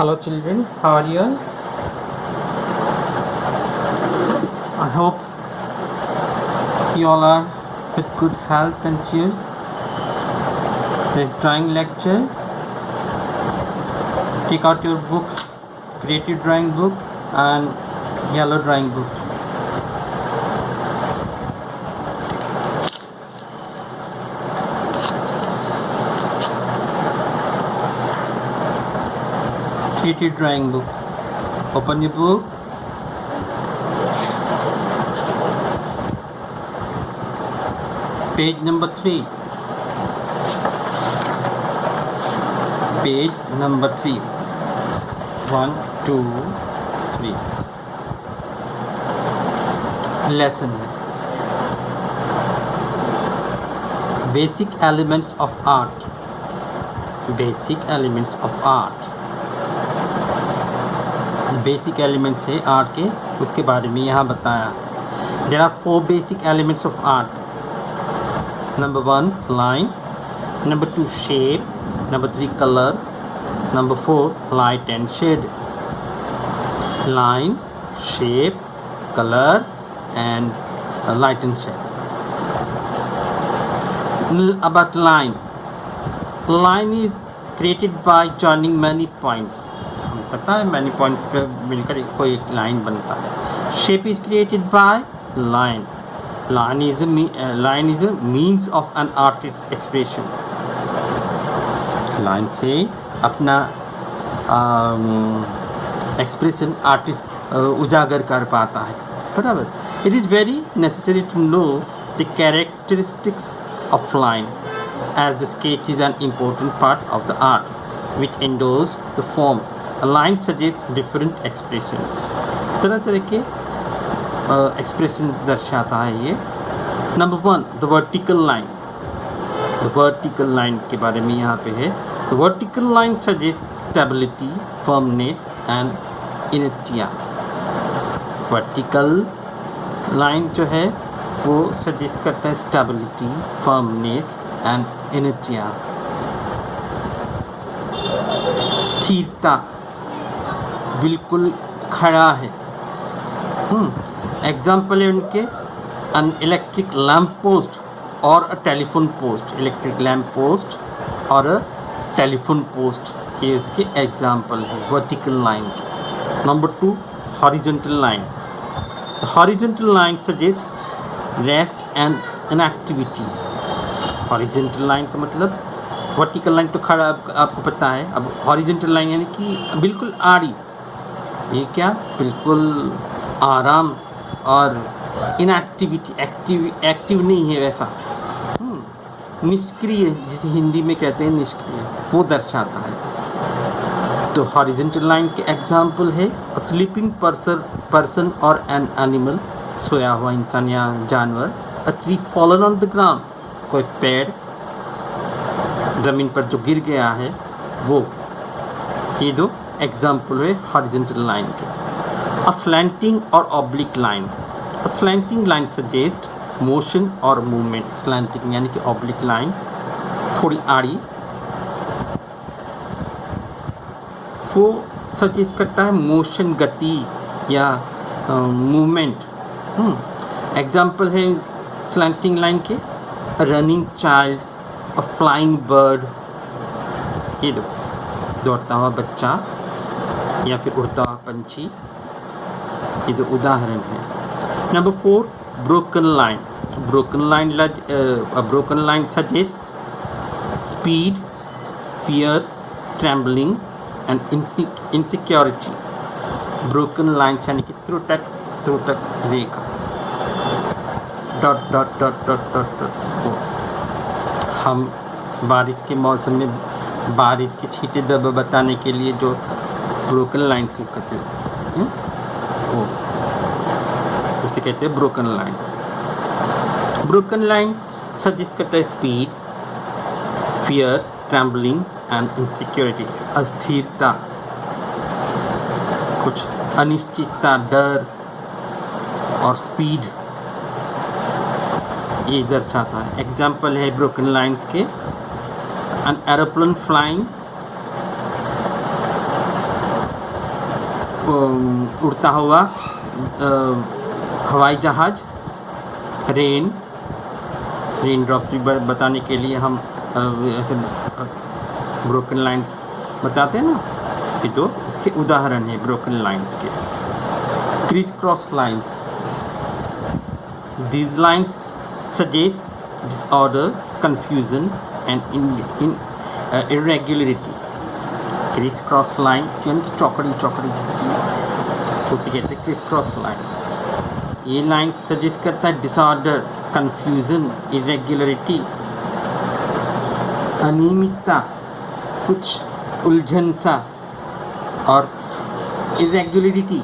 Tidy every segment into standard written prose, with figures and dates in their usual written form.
Hello children, how are you all? I hope you all are with good health and cheers. This drawing lecture. Take out your books, creative drawing book and yellow drawing book. Creative drawing book. Open your book. Page number 3. Page number 3. 1, 2, 3. Lesson. Basic elements of art. Basic elements of art. Basic elements है art के, उसके बारे में यहाँ बताया. There are 4 basic elements of art. Number 1 line, number 2 shape, number 3 colour, number 4 light and shade. Line, shape, colour and light and shade. About line. Line is created by joining many points. पता है many points पे मिलकर कोई एक line बनता है. Shape is created by line. Line is a means of an artist expression. Line से अपना एक्सप्रेशन आर्टिस्ट उजागर कर पाता है. बराबर. It is very necessary to know the characteristics of line as the sketch is an important part of the art which endows the form. A line suggests different expressions. तरह तरह के expression दर्शाता है ये. Number 1 the vertical line. The vertical line के बारे में यहाँ पे है. The vertical line suggest stability, firmness and inertia. Vertical line जो है वो सजेस्ट करता है स्टेबिलिटी, फर्मनेस एंड इनर्टिया. स्थिरता, बिल्कुल खड़ा है. एग्जाम्पल है उनके एन इलेक्ट्रिक लैम्प पोस्ट और a telephone post. Electric lamp post और अ टेलीफोन पोस्ट ये इसके एग्जाम्पल है वर्टिकल लाइन के. Number 2 horizontal line. The horizontal line suggest rest and inactivity. Horizontal line का मतलब वर्टिकल लाइन तो खड़ा आपको पता है. अब हॉरिजॉन्टल लाइन यानी कि बिल्कुल आड़ी. ये क्या बिल्कुल आराम और इनएक्टिविटी, एक्टिव नहीं है वैसा. निष्क्रिय जिसे हिंदी में कहते हैं निष्क्रिय, वो दर्शाता है. तो हॉरिजॉन्टल लाइन के एग्जाम्पल है अ स्लीपिंग पर्सन और एन एनिमल. सोया हुआ इंसान या जानवर. A tree fallen on the ground. कोई पेड़ ज़मीन पर जो गिर गया है वो. ये दो एग्जाम्पल है हॉरिजॉन्टल लाइन के. अ स्लैंटिंग और ऑब्लिक लाइन. अ स्लैंटिंग लाइन सजेस्ट मोशन और मूवमेंट. स्लैंटिंग यानी कि ऑब्लिक लाइन थोड़ी आड़ी, वो सजेस्ट करता है मोशन, गति या मूवमेंट. एग्जाम्पल है स्लैंटिंग लाइन के running child, a flying bird. ये दो दौड़ता हुआ बच्चा या फिर उड़ता हुआ पंछी, ये दो उदाहरण है. Number 4 broken line. Broken line suggest speed, fear, trembling and insecurity. Broken line यानी कि त्रुटक रेखा. Dot dot dot dot dot dot. हम बारिश के मौसम में बारिश के छींटे दब बताने के लिए जो ब्रोकन लाइन यूज करते हैं वो उसे कहते हैं broken line. Broken line suggest करता है speed, fear, trembling and insecurity. अस्थिरता, कुछ अनिश्चितता, डर और स्पीड ये दर्शाता है. एग्जाम्पल है ब्रोकन लाइन्स के an aeroplane flying उड़ता हुआ हवाई जहाज़, रेन ड्रॉप्स भी बताने के लिए हम ऐसे ब्रोकन लाइंस बताते हैं ना, कि जो इसके उदाहरण हैं ब्रोकन लाइंस के। Criss cross lines, these lines suggest disorder, confusion and irregularity. Criss cross line यानी कि चौकड़ी उसे कहते हैं क्रिस क्रॉस लाइन। ये लाइन सजेस्ट करता है डिसऑर्डर, कंफ्यूजन, इरेगुलरिटी, अनियमितता, कुछ उलझन सा, और इरेगुलरिटी।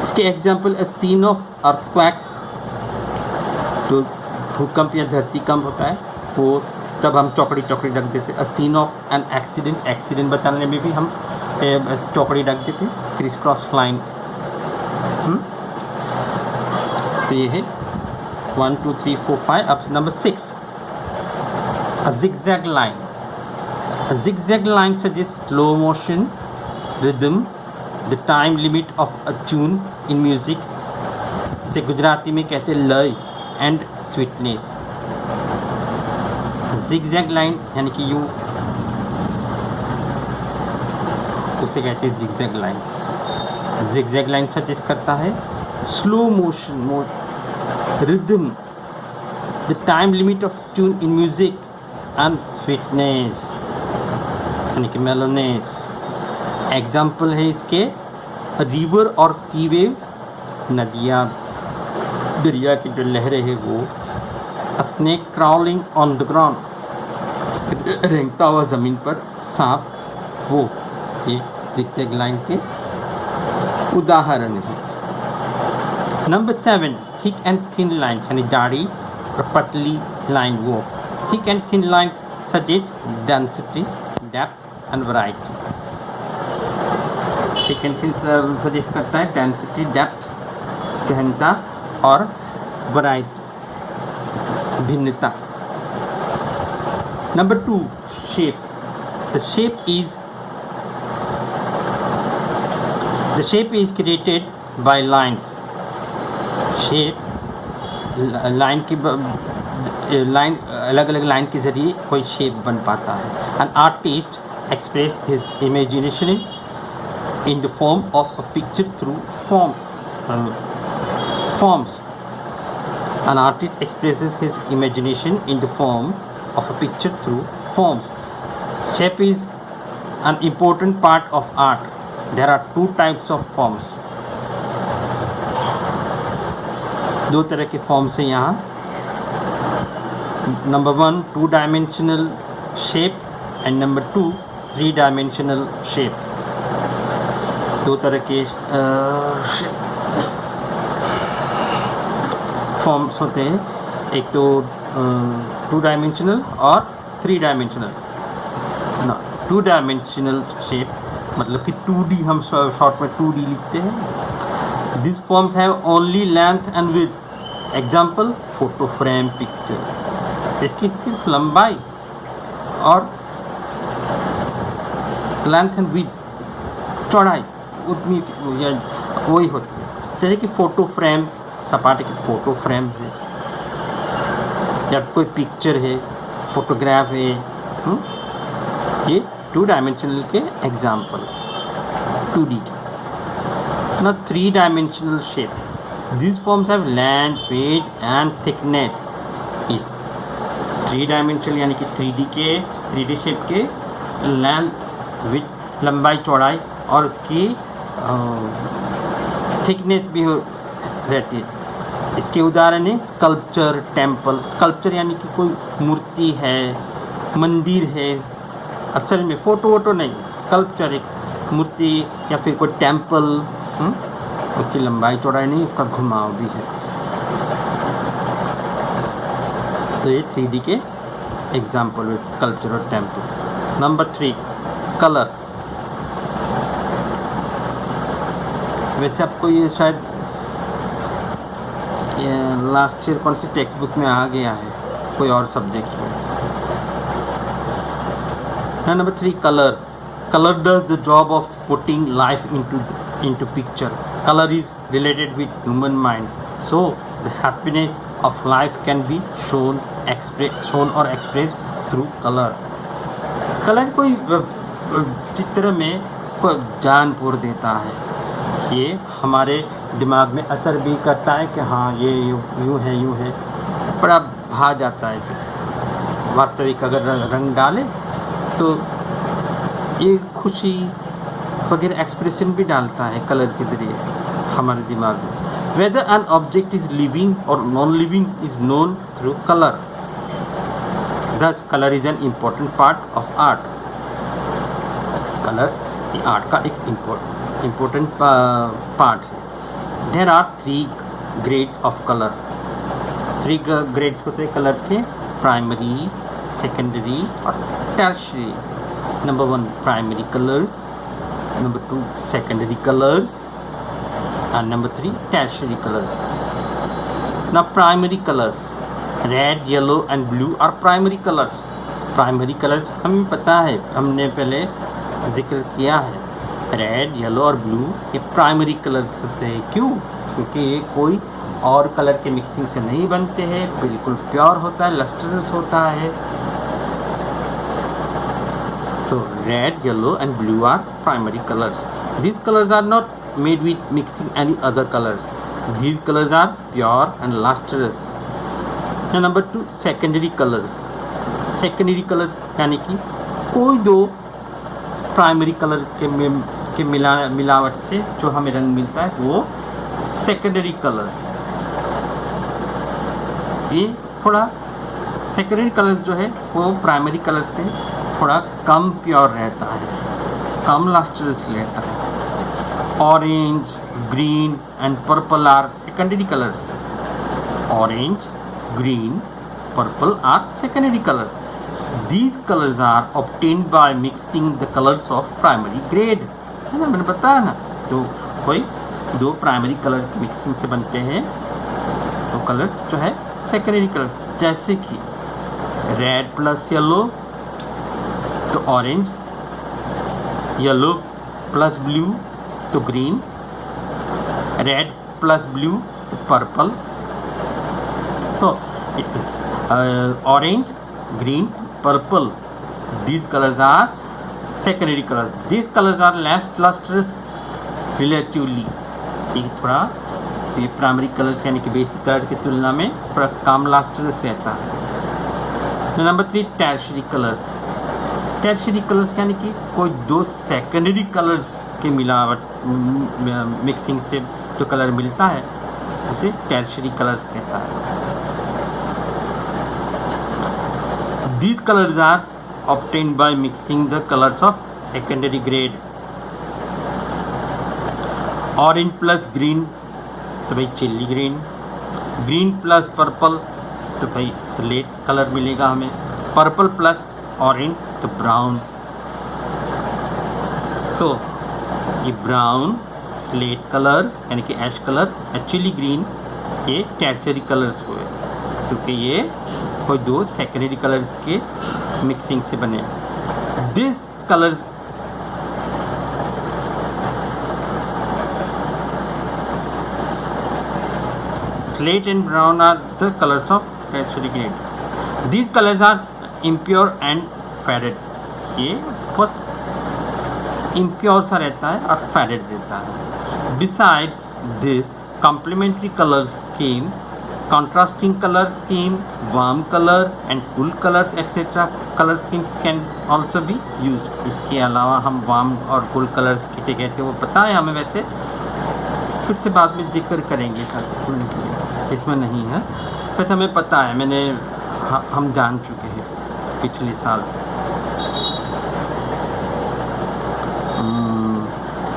इसके example a scene of earthquake, तो भूकंप या धरती कंप होता है वो तब हम चौकड़ी रख देते। A scene of an accident बताने में भी हम चौकड़ी रख देते, क्रिस क्रॉस लाइन। तो ये है 1 2 3 4 5। अब number 6, a zigzag line. A zigzag line suggests slow motion, rhythm, the time limit of a tune in music. इसे गुजराती में कहते हैं लय एंड स्वीटनेस। zigzag line यानी कि यूँ, उसे कहते हैं zigzag line। zigzag line suggest करता है slow motion, rhythm, the time limit of tune in music and sweetness यानी कि मेलोनेस। एग्जाम्पल है इसके रिवर और सी वेव्स, नदियाँ, दरिया की जो लहरें हैं वो। Snake crawling on the ground, रेंगता हुआ ज़मीन पर सांप, वो ये जिगजैग लाइन के उदाहरण है। Number 7, thick and thin line यानी जाड़ी और पतली लाइन वो। Thick and thin line suggest density, depth and variety. Thick and thin suggest करता है डेंसिटी, डेप्थ, गहनता और वैरायटी, भिन्नता। Number 2, shape. The shape is created by lines. Shape line की लाइन अलग अलग लाइन के ज़रिए कोई शेप बन पाता है। An artist express his imagination in the form of a picture through forms. An artist expresses his imagination in the form of a picture through forms. Shape is an important part of art. There are 2 types of forms. 2 तरह के forms हैं यहाँ। Number 1 2 dimensional shape and number 2 3 dimensional shape. 2 तरह के forms होते हैं, एक तो 2 डायमेंशनल और 3 डायमेंशनल। 2 डायमेंशनल शेप मतलब कि 2D, हम शॉर्ट में 2D लिखते हैं। These forms have only length and width. Example, photo frame picture. इसकी सिर्फ लंबाई और लेंथ एंड विड्थ, चौड़ाई उतनी या वही होती है। जैसे कि फ़ोटो फ्रेम, सपाटे की फ़ोटो फ्रेम है, या कोई पिक्चर है, फोटोग्राफ है। ये 2 डायमेंशनल के एग्जाम्पल, 2D के। Now 3 dimensional shape. These forms have length, weight and thickness. is 3 dimensional यानी कि 3D shape के लेंथ, विड्थ, लंबाई, चौड़ाई और उसकी थिकनेस भी रहती है। इसके उदाहरण है स्कल्पचर, टेम्पल। स्कल्पचर यानी कि कोई मूर्ति है, मंदिर है, असल में फोटो नहीं, स्कल्पचर एक मूर्ति या फिर कोई टेम्पल। उसकी लंबाई चौड़ाई नहीं, उसका घुमाव भी है। तो ये 3D के एग्जाम्पल विद स्कल्पचर और टेम्पल। Number 3 colour. वैसे आपको ये शायद लास्ट ईयर कौन सी टेक्स्ट बुक में आ गया है, कोई और सब्जेक्ट में। Number 3 colour. Color does the job of putting life into into picture. Color is related with human mind, so the happiness of life can be shown or expressed through color. Colour कोई चित्र में कोई जान पूर देता है, ये हमारे दिमाग में असर भी करता है कि हाँ ये यूँ है, बड़ा भा जाता है। फिर वास्तविक अगर रंग डाले तो ये खुशी वगैरह एक्सप्रेशन भी डालता है कलर के जरिए हमारे दिमाग में। Whether an object is living or non-living is known through color. Thus, color is an important part of art. Color art का एक important part है. There are 3 grades of color. 3 grades होते हैं कलर के: प्राइमरी, सेकेंडरी और tertiary. Number 1 primary colours, number 2 secondary colors, and number 3 tertiary colors. Now primary colors, red, yellow and blue are primary colors. Primary colors हमें पता है, हमने पहले जिक्र किया है, रेड, येलो और ब्लू ये प्राइमरी कलर्स होते हैं. क्यों? क्योंकि ये कोई और कलर के मिक्सिंग से नहीं बनते हैं, बिल्कुल प्योर होता है, लस्टरस होता है. So red, yellow and blue are primary colors. These colors are not made with mixing any other colors. These colors are pure and lustrous. Now number 2 secondary colors. Secondary colors यानी कि कोई दो primary colour के मिलावट से जो हमें रंग मिलता है वो सेकेंडरी कलर. ये थोड़ा सेकेंडरी कलर्स जो है वो प्राइमरी कलर से थोड़ा कम प्योर रहता है, कम लस्टरस रहता है. Orange, green and purple are secondary colours. Orange, green, purple are secondary colours. These colors are obtained by mixing the colors of primary grade. है ना, मैंने बताया ना, तो कोई दो प्राइमरी कलर की मिक्सिंग से बनते हैं तो कलर्स जो है सेकेंडरी कलर्स. जैसे कि रेड प्लस येलो तो ऑरेंज, येलो प्लस ब्लू तो ग्रीन, रेड प्लस ब्लू तो पर्पल. तो orange, green, purple, these colors are secondary colors. These colors are less lustrous relatively. ये थोड़ा ये प्राइमरी कलर्स यानी कि बेसिक कलर की तुलना में थोड़ा कम lustrous रहता है. Number 3 tertiary colours. Tertiary colours यानी कि कोई दो सेकेंडरी कलर्स के मिलावट मिक्सिंग से जो कलर मिलता है उसे टर्शियरी कलर्स कहता है. These colors are obtained by mixing the colors of secondary grade. Orange plus green तो भाई chilli green, green plus purple तो भाई स्लेट कलर मिलेगा हमें, पर्पल प्लस ऑरेंज तो ब्राउन. तो ये ब्राउन, स्लेट कलर यानी कि ऐश कलर, चिल्ली ग्रीन ये टर्शियरी कलर्स हुए क्योंकि ये कोई दो सेकेंडरी कलर्स के मिक्सिंग से बने. This colours slate and brown are the colors of tertiary grade. These colors are impure and faded. ये बहुत impure सा रहता है और faded रहता है. Besides this, complementary color scheme, contrasting color scheme, warm color and cool colors etc. color schemes can also be used. इसके अलावा हम warm और cool colors किसे कहते हैं वो पता है हमें, वैसे फिर से बाद में जिक्र करेंगे इसमें नहीं है, वैसे हमें पता है, मैंने हम जान चुके हैं पिछले साल.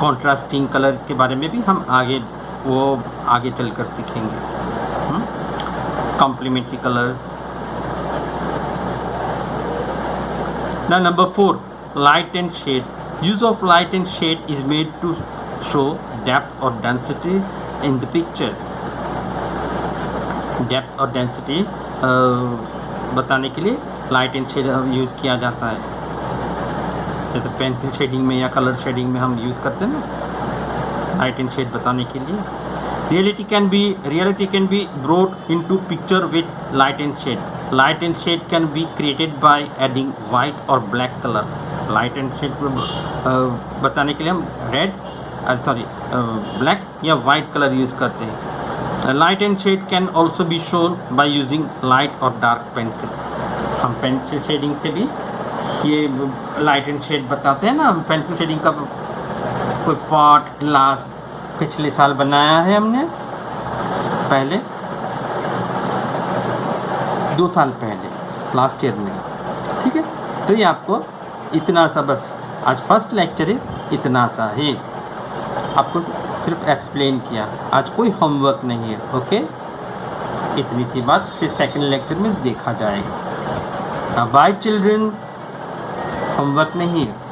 कॉन्ट्रास्टिंग कलर के बारे में भी हम आगे चलकर सीखेंगे. Complementary colours. Now number 4, light and shade. Use of light and shade is made to show depth or density in the picture. Depth और density बताने के लिए लाइट एंड शेड यूज़ किया जाता है. जैसे पेंसिल शेडिंग में या कलर शेडिंग में हम यूज़ करते हैं ना, लाइट एंड शेड बताने के लिए। Reality can be brought into picture with light and shade. Light and shade can be created by adding white और black colour. Light and shade को बताने के लिए हम ब्लैक या वाइट कलर यूज़ करते हैं। Light and shade can also be shown by using light और डार्क पेंसिल। हम पेंसिल शेडिंग से भी ये लाइट एंड शेड बताते हैं ना। पेंसिल शेडिंग का कोई पॉट ग्लास पिछले साल बनाया है हमने, पहले 2 साल पहले लास्ट ईयर में, ठीक है। तो ये आपको इतना सा बस आज फर्स्ट लेक्चर है, इतना सा ही आपको सिर्फ एक्सप्लेन किया, आज कोई होमवर्क नहीं है, ओके। इतनी सी बात फिर सेकंड लेक्चर में देखा जाएगा। बाय चिल्ड्रन, होमवर्क नहीं है।